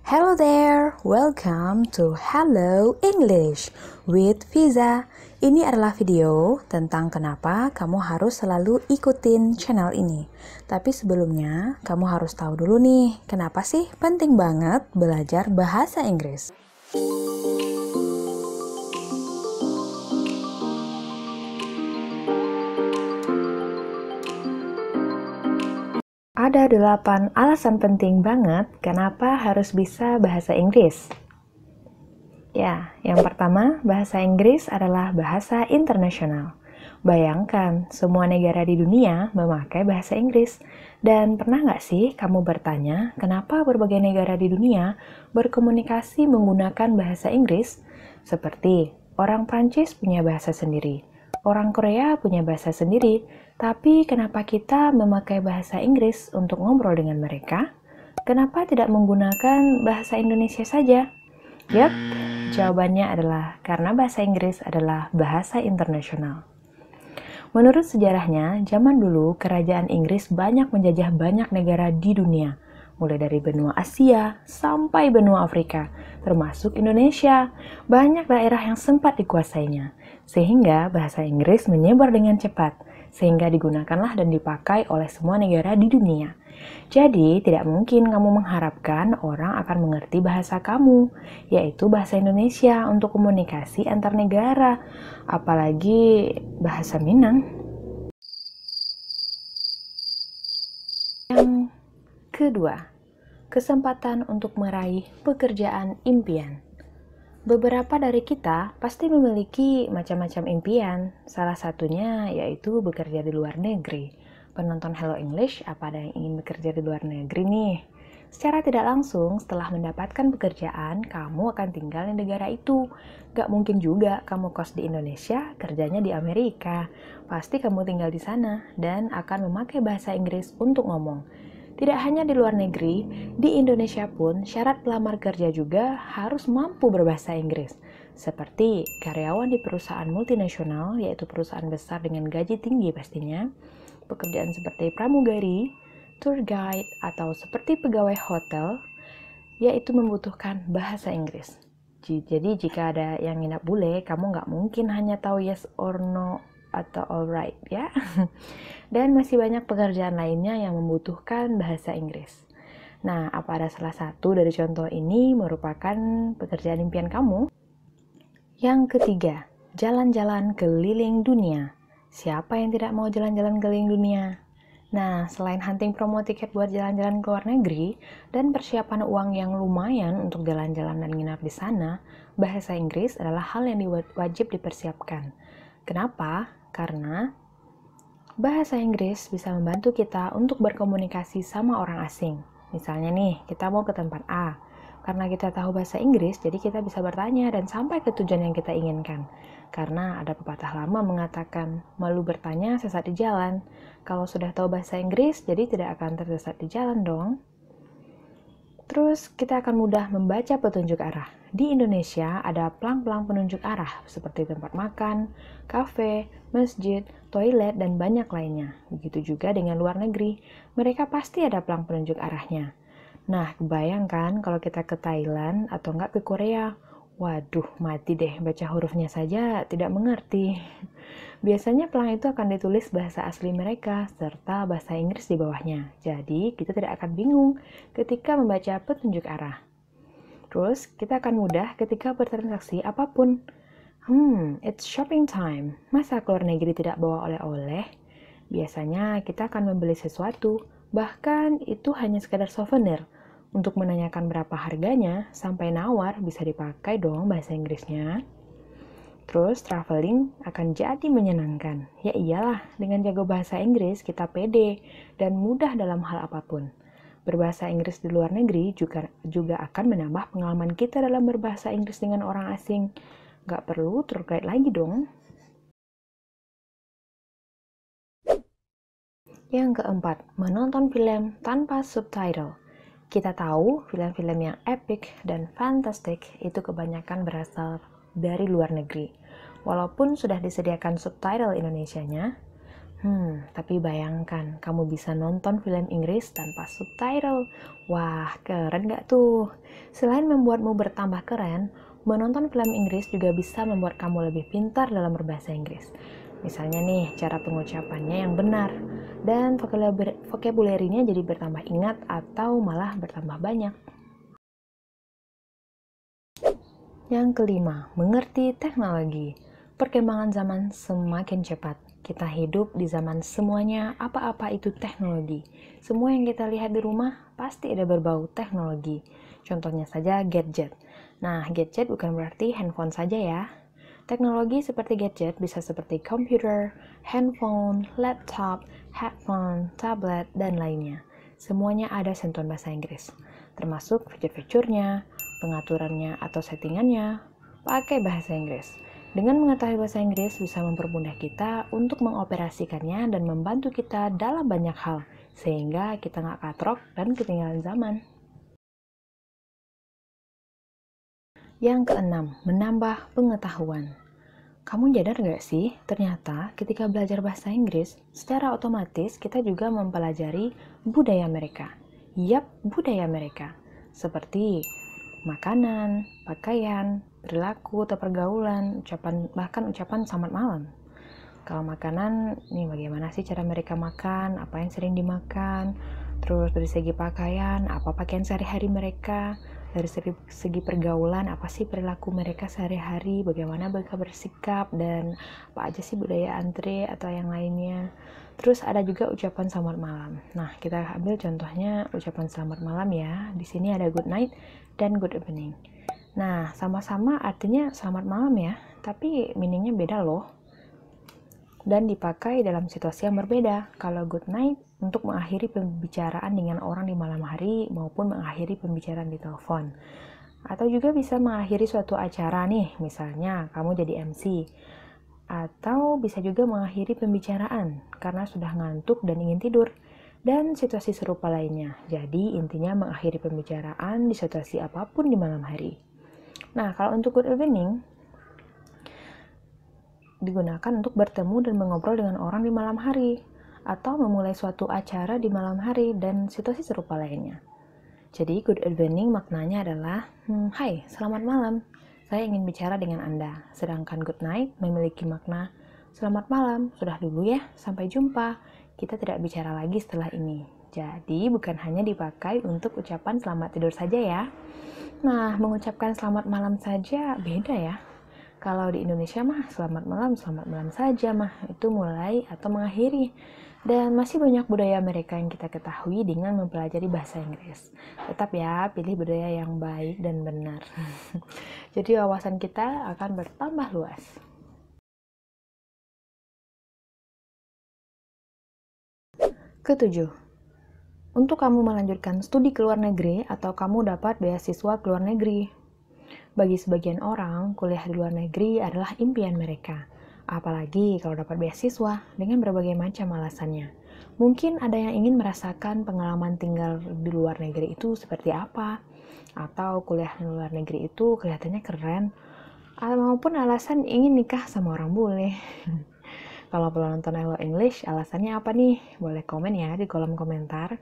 Hello there, welcome to Hello English with Fiza. Ini adalah video tentang kenapa kamu harus selalu ikutin channel ini. Tapi sebelumnya, kamu harus tahu dulu nih, kenapa sih penting banget belajar bahasa Inggris? Ada 8 alasan penting banget kenapa harus bisa bahasa Inggris. Ya, yang pertama, bahasa Inggris adalah bahasa internasional. Bayangkan, semua negara di dunia memakai bahasa Inggris. Dan pernah nggak sih kamu bertanya, kenapa berbagai negara di dunia berkomunikasi menggunakan bahasa Inggris? Seperti, orang Prancis punya bahasa sendiri, orang Korea punya bahasa sendiri, tapi kenapa kita memakai bahasa Inggris untuk ngobrol dengan mereka? Kenapa tidak menggunakan bahasa Indonesia saja? Yap, jawabannya adalah karena bahasa Inggris adalah bahasa internasional. Menurut sejarahnya, zaman dulu kerajaan Inggris banyak menjajah banyak negara di dunia, mulai dari benua Asia sampai benua Afrika, termasuk Indonesia. Banyak daerah yang sempat dikuasainya, sehingga bahasa Inggris menyebar dengan cepat, sehingga digunakanlah dan dipakai oleh semua negara di dunia. Jadi, tidak mungkin kamu mengharapkan orang akan mengerti bahasa kamu, yaitu bahasa Indonesia untuk komunikasi antar negara, apalagi bahasa Minang. Yang kedua, kesempatan untuk meraih pekerjaan impian. Beberapa dari kita pasti memiliki macam-macam impian, salah satunya yaitu bekerja di luar negeri. Penonton Hello English, apa ada yang ingin bekerja di luar negeri nih? Secara tidak langsung, setelah mendapatkan pekerjaan, kamu akan tinggal di negara itu. Gak mungkin juga kamu kos di Indonesia, kerjanya di Amerika. Pasti kamu tinggal di sana dan akan memakai bahasa Inggris untuk ngomong. Tidak hanya di luar negeri, di Indonesia pun syarat pelamar kerja juga harus mampu berbahasa Inggris. Seperti karyawan di perusahaan multinasional, yaitu perusahaan besar dengan gaji tinggi pastinya, pekerjaan seperti pramugari, tour guide, atau seperti pegawai hotel, yaitu membutuhkan bahasa Inggris. Jadi jika ada yang nginap bule, kamu nggak mungkin hanya tahu yes or no atau alright ya. Dan masih banyak pekerjaan lainnya yang membutuhkan bahasa Inggris. Nah, apa ada salah satu dari contoh ini merupakan pekerjaan impian kamu? Yang ketiga, jalan-jalan keliling dunia. Siapa yang tidak mau jalan-jalan keliling dunia? Nah, selain hunting promo tiket buat jalan-jalan ke luar negeri dan persiapan uang yang lumayan untuk jalan-jalan dan nginap di sana, bahasa Inggris adalah hal yang wajib dipersiapkan. Kenapa? Karena bahasa Inggris bisa membantu kita untuk berkomunikasi sama orang asing. Misalnya nih, kita mau ke tempat A. Karena kita tahu bahasa Inggris, jadi kita bisa bertanya dan sampai ke tujuan yang kita inginkan. Karena ada pepatah lama mengatakan, malu bertanya sesat di jalan. Kalau sudah tahu bahasa Inggris, jadi tidak akan tersesat di jalan dong. Terus kita akan mudah membaca petunjuk arah. Di Indonesia ada pelang-pelang penunjuk arah seperti tempat makan, kafe, masjid, toilet, dan banyak lainnya. Begitu juga dengan luar negeri, mereka pasti ada pelang penunjuk arahnya. Nah, kebayangkan kalau kita ke Thailand atau enggak ke Korea. Waduh, mati deh, baca hurufnya saja tidak mengerti. Biasanya pelang itu akan ditulis bahasa asli mereka serta bahasa Inggris di bawahnya. Jadi, kita tidak akan bingung ketika membaca petunjuk arah. Terus, kita akan mudah ketika bertransaksi apapun. It's shopping time. Masa keluar negeri tidak bawa oleh-oleh? Biasanya kita akan membeli sesuatu, bahkan itu hanya sekadar souvenir. Untuk menanyakan berapa harganya, sampai nawar bisa dipakai dong bahasa Inggrisnya. Terus traveling akan jadi menyenangkan. Ya iyalah, dengan jago bahasa Inggris kita pede dan mudah dalam hal apapun. Berbahasa Inggris di luar negeri juga akan menambah pengalaman kita dalam berbahasa Inggris dengan orang asing. Gak perlu tour guide lagi dong. Yang keempat, menonton film tanpa subtitle. Kita tahu film-film yang epic dan fantastik itu kebanyakan berasal dari luar negeri. Walaupun sudah disediakan subtitle Indonesianya, Tapi bayangkan kamu bisa nonton film Inggris tanpa subtitle. Wah, keren gak tuh? Selain membuatmu bertambah keren, menonton film Inggris juga bisa membuat kamu lebih pintar dalam berbahasa Inggris. Misalnya nih, cara pengucapannya yang benar, dan vocabulary-nya jadi bertambah ingat atau malah bertambah banyak. Yang kelima, mengerti teknologi. Perkembangan zaman semakin cepat. Kita hidup di zaman semuanya apa-apa itu teknologi. Semua yang kita lihat di rumah pasti ada berbau teknologi. Contohnya saja gadget. Nah, gadget bukan berarti handphone saja ya. Teknologi seperti gadget bisa seperti komputer, handphone, laptop, headphone, tablet, dan lainnya. Semuanya ada sentuhan bahasa Inggris, termasuk fitur-fiturnya, pengaturannya atau settingannya, pakai bahasa Inggris. Dengan mengetahui bahasa Inggris bisa mempermudah kita untuk mengoperasikannya dan membantu kita dalam banyak hal, sehingga kita nggak katrok dan ketinggalan zaman. Yang keenam, menambah pengetahuan. Kamu sadar nggak sih, ternyata ketika belajar bahasa Inggris, secara otomatis kita juga mempelajari budaya mereka. Yap, budaya mereka. Seperti makanan, pakaian, perilaku atau pergaulan, bahkan ucapan selamat malam. Kalau makanan, nih bagaimana sih cara mereka makan, apa yang sering dimakan, terus dari segi pakaian, apa pakaian sehari-hari mereka, dari segi pergaulan, apa sih perilaku mereka sehari-hari, bagaimana mereka bersikap, dan apa aja sih budaya antre atau yang lainnya. Terus ada juga ucapan selamat malam. Nah, kita ambil contohnya ucapan selamat malam ya. Di sini ada good night dan good evening. Nah, sama-sama artinya selamat malam ya, tapi meaningnya beda loh. Dan dipakai dalam situasi yang berbeda. Kalau good night untuk mengakhiri pembicaraan dengan orang di malam hari maupun mengakhiri pembicaraan di telepon. Atau juga bisa mengakhiri suatu acara nih, misalnya kamu jadi MC. Atau bisa juga mengakhiri pembicaraan karena sudah ngantuk dan ingin tidur. Dan situasi serupa lainnya. Jadi intinya mengakhiri pembicaraan di situasi apapun di malam hari. Nah, kalau untuk good evening digunakan untuk bertemu dan mengobrol dengan orang di malam hari atau memulai suatu acara di malam hari dan situasi serupa lainnya. Jadi good evening maknanya adalah hai, selamat malam. Saya ingin bicara dengan Anda. Sedangkan good night memiliki makna selamat malam, sudah dulu ya, sampai jumpa. Kita tidak bicara lagi setelah ini. Jadi bukan hanya dipakai untuk ucapan selamat tidur saja ya. Nah, mengucapkan selamat malam saja beda ya. Kalau di Indonesia mah selamat malam saja mah. Itu mulai atau mengakhiri. Dan masih banyak budaya mereka yang kita ketahui dengan mempelajari bahasa Inggris. Tetap ya, pilih budaya yang baik dan benar. Jadi wawasan kita akan bertambah luas. Ketujuh, untuk kamu melanjutkan studi ke luar negeri atau kamu dapat beasiswa ke luar negeri. Bagi sebagian orang, kuliah di luar negeri adalah impian mereka. Apalagi kalau dapat beasiswa dengan berbagai macam alasannya. Mungkin ada yang ingin merasakan pengalaman tinggal di luar negeri itu seperti apa. Atau kuliah di luar negeri itu kelihatannya keren. Maupun alasan ingin nikah sama orang bule. Kalau belum nonton Hello English, alasannya apa nih? Boleh komen ya di kolom komentar.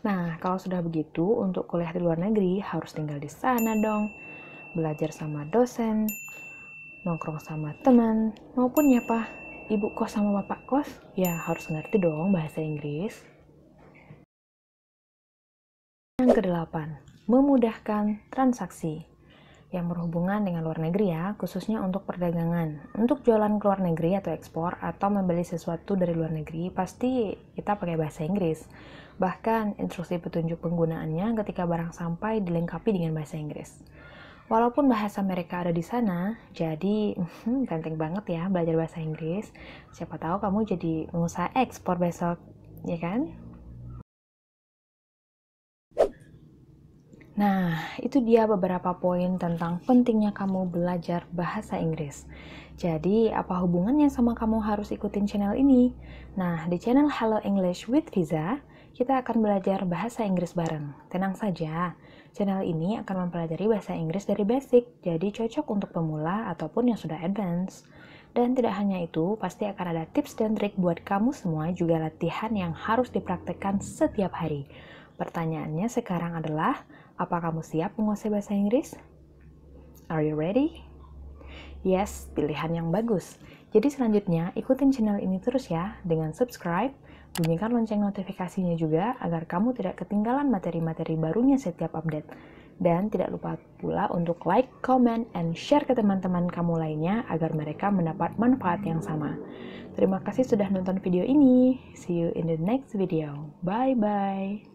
Nah, kalau sudah begitu, untuk kuliah di luar negeri harus tinggal di sana dong. Belajar sama dosen, nongkrong sama teman, maupun nyapa ibu kos sama bapak kos, ya harus ngerti dong bahasa Inggris. Yang kedelapan, memudahkan transaksi. Yang berhubungan dengan luar negeri ya, khususnya untuk perdagangan. Untuk jualan ke luar negeri atau ekspor, atau membeli sesuatu dari luar negeri, pasti kita pakai bahasa Inggris. Bahkan, instruksi petunjuk penggunaannya ketika barang sampai dilengkapi dengan bahasa Inggris. Walaupun bahasa mereka ada di sana, jadi penting banget ya belajar bahasa Inggris. Siapa tahu kamu jadi pengusaha ekspor besok, ya kan? Nah, itu dia beberapa poin tentang pentingnya kamu belajar bahasa Inggris. Jadi, apa hubungannya sama kamu harus ikutin channel ini? Nah, di channel Hello English with Fiza, kita akan belajar bahasa Inggris bareng. Tenang saja, channel ini akan mempelajari bahasa Inggris dari basic, jadi cocok untuk pemula ataupun yang sudah advance. Dan tidak hanya itu, pasti akan ada tips dan trik buat kamu semua, juga latihan yang harus dipraktekkan setiap hari. Pertanyaannya sekarang adalah, apa kamu siap menguasai bahasa Inggris? Are you ready? Yes, pilihan yang bagus. Jadi selanjutnya, ikutin channel ini terus ya, dengan subscribe, bunyikan lonceng notifikasinya juga, agar kamu tidak ketinggalan materi-materi barunya setiap update. Dan tidak lupa pula untuk like, comment, and share ke teman-teman kamu lainnya agar mereka mendapat manfaat yang sama. Terima kasih sudah nonton video ini. See you in the next video. Bye-bye.